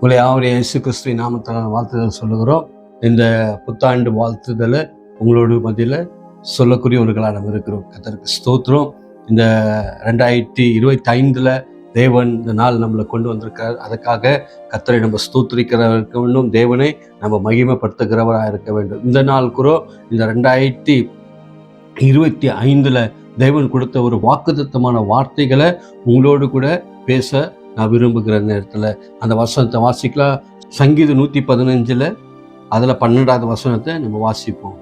உங்களை யாவரையும் இயேசு கிறிஸ்துவின் நாமத்தால் வாழ்த்துதல் சொல்லுகிறோம். இந்த புத்தாண்டு வாழ்த்துதலை உங்களோட மத்தியில் சொல்லக்கூடியவர்களாக நம்ம இருக்கிறோம். கர்த்தருக்கு ஸ்தோத்திரம். இந்த 2025 தேவன் இந்த நாள் நம்மளை கொண்டு வந்திருக்கார். அதுக்காக கர்த்தரை நம்ம ஸ்தோத்திரிக்கிறவருக்கு வேண்டும், தேவனை நம்ம மகிமைப்படுத்துகிறவராக இருக்க வேண்டும். இந்த நாள் கூட இந்த 2025 தேவன் கொடுத்த ஒரு வாக்குத்தத்தமான வார்த்தைகளை உங்களோடு கூட பேச நான் விரும்புகிற நேரத்தில் அந்த வசனத்தை வாசிக்கலாம். சங்கீதம் 115 அதில் 12வது வசனத்தை நம்ம வாசிப்போம்.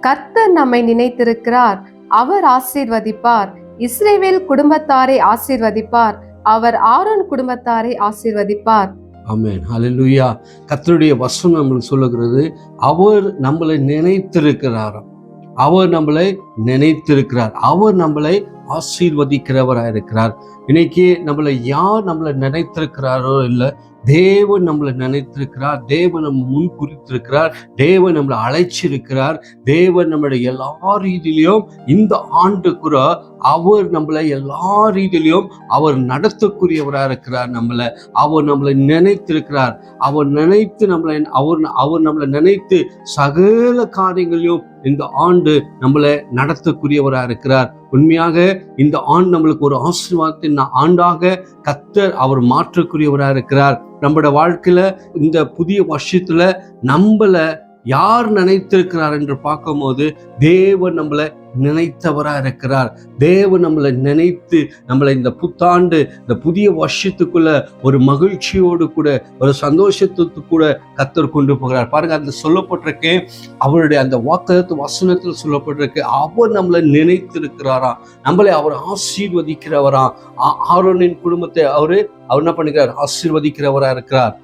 கர்த்தர் நம்மை நினைத்திருக்கிறார், அவர் ஆசீர்வதிப்பார். இஸ்ரவேல் குடும்பத்தாரை ஆசீர்வதிப்பார், அவர் ஆரோன் குடும்பத்தாரை ஆசீர்வதிப்பார். ஆமென், ஹல்லேலூயா. கர்த்தருடைய வசனம் நம்மளுக்கு சொல்லுகிறது, அவர் நம்மளை நினைத்திருக்கிறாராம். அவர் நம்மளை நினைத்திருக்கிறார், அவர் நம்மளை ஆசீர்வதிக்கிறவராக இருக்கிறார். இன்னைக்கு நம்மளை நினைத்திருக்கிறாரோ இல்லை, தேவன் நம்மளை நினைத்திருக்கிறார். தேவன் நம்ம முன் குறித்திருக்கிறார். தேவன் நம்மளை அழைச்சிருக்கிறார். தேவன் நம்மளுடைய எல்லா ரீதியிலையும் இந்த ஆண்டுக்குற அவர் நம்மளை எல்லா ரீதியிலையும் அவர் நடத்தக்கூடியவராக இருக்கிறார். அவர் நம்மளை நினைத்திருக்கிறார். அவர் நினைத்து அவர் நம்மளை நினைத்து சகல காரியங்களையும் இந்த ஆண்டு நம்மளை நடத்தக்கூடியவராக இருக்கிறார். உண்மையாக இந்த ஆண்டு நம்மளுக்கு ஒரு ஆசீர்வாதத்தின் ஆண்டாக கர்த்தர் அவர் மாற்றக்கூடியவராக இருக்கிறார். நம்மளோட வாழ்க்கையில இந்த புதிய வருஷத்துல நம்மளை யார் நினைத்திருக்கிறார் என்று பார்க்கும்போது தேவன் நம்மளை நினைத்தவராக இருக்கிறார். தேவன் நம்மளை நினைத்து நம்மளை இந்த புத்தாண்டு இந்த புதிய வருஷத்துக்குள்ள ஒரு மகிழ்ச்சியோடு கூட ஒரு சந்தோஷத்துக்கு கூட கர்த்தர் கொண்டு போகிறார். பாருங்க, அந்த சொல்லப்பட்டிருக்கு, அவருடைய அந்த வாக்குத்தத்த வசனத்தில் சொல்லப்பட்டிருக்கு, அவர் நம்மளை நினைத்திருக்கிறாராம், நம்மளை அவர் ஆசீர்வதிக்கிறவராம். ஆரோனின் குடும்பத்தை அவர் என்ன பண்ணுகிறார்? ஆசீர்வதிக்கிறவராக இருக்கிறார்.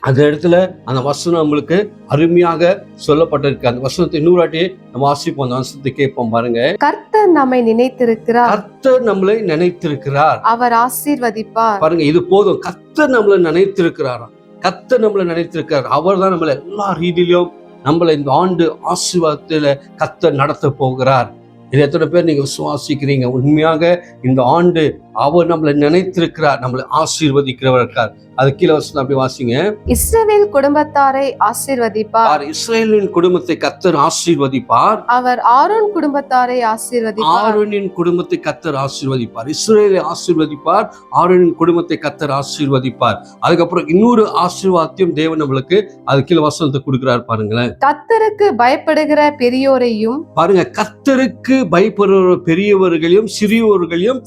அந்த இடத்துல அந்த வசனம் நம்மளுக்கு அருமையாக சொல்லப்பட்டிருக்கு. அந்த வசனத்தை இன்னொரு வாட்டி நம்ம வாசிப்போம், அந்த வசனத்தை கேட்போம். பாருங்க, கர்த்தர் நம்மை நினைத்திருக்கிறார், கர்த்தர் நம்மளை நினைத்திருக்கிறார், அவர் ஆசீர்வதிப்பார். பாருங்க, இது போதும். கர்த்தர் நம்மளை நினைத்திருக்கிறாராம். கர்த்தர் நம்மளை நினைத்திருக்கிறார். அவர் தான் நம்மளை எல்லா ரீதியிலும் நம்மளை இந்த ஆண்டு ஆசீர்வாதத்துல கர்த்தர் நடத்த போகிறார். இது எத்தனை பேர் நீங்க விசுவாசிக்கிறீங்க? உண்மையாக இந்த ஆண்டு அவர் நம்மளை நினைத்திருக்கிறார், நம்மளை ஆசீர்வதிக்கிறவர் இருக்கார். அது கீழே வசனம் அப்படி வாசிங்க. இஸ்ரவேல் குடும்பத்தாரை ஆசீர்வதிப்பார், இஸ்ரவேலின் குடும்பத்தை கர்த்தர் ஆசீர்வதிப்பார், அவர் ஆரோன் குடும்பத்தாரை ஆசீர்வதிப்பார். ஆரோனின் குடும்பத்தை கர்த்தர் ஆசீர்வதிப்பார். இஸ்ரவேலை ஆசீர்வதிப்பார், ஆரோனின் குடும்பத்தை கர்த்தர் ஆசீர்வதிப்பார். அதுக்கப்புறம் இன்னொரு ஆசீர்வாதத்தையும் தேவன் நம்மளுக்கு அது கீழே வசனத்தை கொடுக்கிறார். பாருங்களேன், கர்த்தருக்கு பயப்படுகிற பெரியோரையும், பாருங்க, கர்த்தருக்கு பயப்படுகிற பெரியவர்களையும் சிறியோரையும்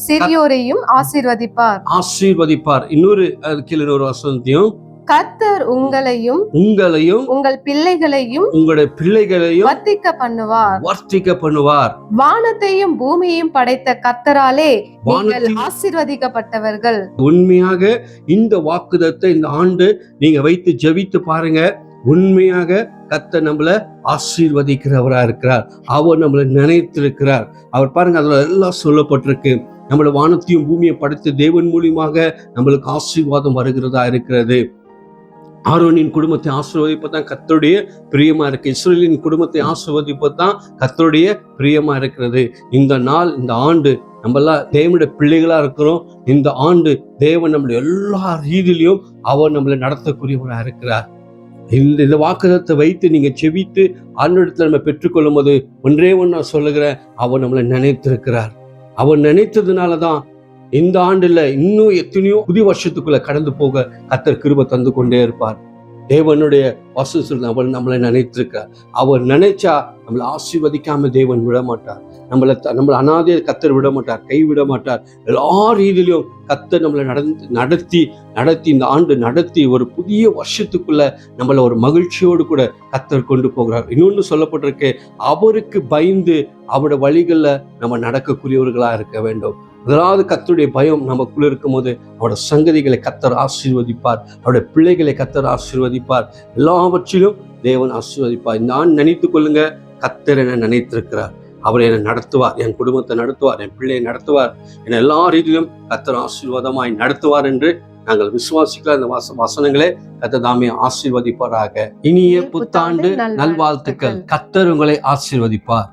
ஆசீர்வதிப்பார். இன்னொரு அது கீழே ஒரு வசனத்தையும், கர்த்தர் உங்களையும் உங்கள் பிள்ளைகளையும் வர்த்திக்க பண்ணுவார். வானத்தையும் பூமியையும் படைத்த கர்த்தராலே நீங்கள் ஆசீர்வதிக்கப்பட்டவர்கள். உண்மையாக இந்த வாக்குத்தத்தத்தை இந்த ஆண்டு நீங்க வைத்து ஜெபித்து பாருங்க. உண்மையாக கர்த்தர் நம்மளை ஆசீர்வதிக்கிறவரா இருக்கிறார். அவர் நம்மளை நினைத்திருக்கிறார். அவர் பாருங்க, அதுல எல்லாம் சொல்லப்பட்டிருக்கு. நம்மளை வானத்தையும் பூமியை படைத்த தேவன் மூலியமாக நம்மளுக்கு ஆசீர்வாதம் வருகிறதா இருக்கிறது. ஆரோனின் குடும்பத்தை ஆசீர்வதிப்பதான் கர்த்தருடைய பிரியமா இருக்கு. இஸ்ரவேலின் குடும்பத்தை ஆசீர்வதிப்பதான் கர்த்தருடைய பிரியமா இருக்கிறது. இந்த நாள், இந்த ஆண்டு நம்மெல்லாம் தேவனுடைய பிள்ளைகளா இருக்கிறோம். இந்த ஆண்டு தேவன் நம்மளுடைய எல்லா ரீதியிலையும் அவர் நம்மளை நடத்தக்கூடியவரா இருக்கிறார். இந்த வாக்குத்தத்தை வைத்து நீங்க செபித்து ஆண்டவரிடத்துல நம்ம பெற்றுக்கொள்ளும் போது ஒன்றே ஒன்று நான் சொல்லுகிறேன், அவர் நம்மளை நினைத்திருக்கிறார். அவர் நினைத்ததுனாலதான் இந்த ஆண்டுல இன்னும் எத்தனையோ புதிய வருஷத்துக்குள்ள கடந்து போக கர்த்தர் கிருபை தந்து கொண்டே இருப்பார். தேவனுடைய வசனம் அவர் நம்மளை நினைத்திருக்கிறார். அவர் நினைச்சா நம்மளை ஆசீர்வதிக்காம தேவன் விட மாட்டார். நம்மளை அனாதையை கர்த்தர் விட மாட்டார், கைவிட மாட்டார். எல்லா ரீதியிலும் கர்த்தர் நம்மளை நடத்தி இந்த ஆண்டு நடத்தி ஒரு புதிய வருஷத்துக்குள்ள நம்மளை ஒரு மகிழ்ச்சியோடு கூட கர்த்தர் கொண்டு போகிறார். இன்னொன்று சொல்லப்பட்டிருக்கு, அவருக்கு பயந்து அவருடைய வழிகளில் நம்ம நடக்கக்கூடியவர்களா இருக்க வேண்டும். முதலாவது கர்த்தருடைய பயம் நமக்குள்ள இருக்கும் போது அவருடைய சங்கதிகளை கர்த்தர் ஆசீர்வதிப்பார், அவருடைய பிள்ளைகளை கர்த்தர் ஆசீர்வதிப்பார், எல்லாவற்றிலும் தேவன் ஆசீர்வதிப்பார். நான் நினைத்துக் கொள்ளுங்க, கர்த்தர் என்னை நினைத்திருக்கிறார். அவர் என்னை நடத்துவார், என் குடும்பத்தை நடத்துவார், என் பிள்ளையை நடத்துவார், என்னை எல்லா ரீதியிலும் கர்த்தர் ஆசீர்வாதமாய் நடத்துவார் என்று நாங்கள் விசுவாசிக்கலாம். இந்த வசனங்களே கர்த்தர் தாமே ஆசீர்வதிப்பாராக. இனிய புத்தாண்டு நல்வாழ்த்துக்கள். கர்த்தர் உங்களை ஆசீர்வதிப்பார்.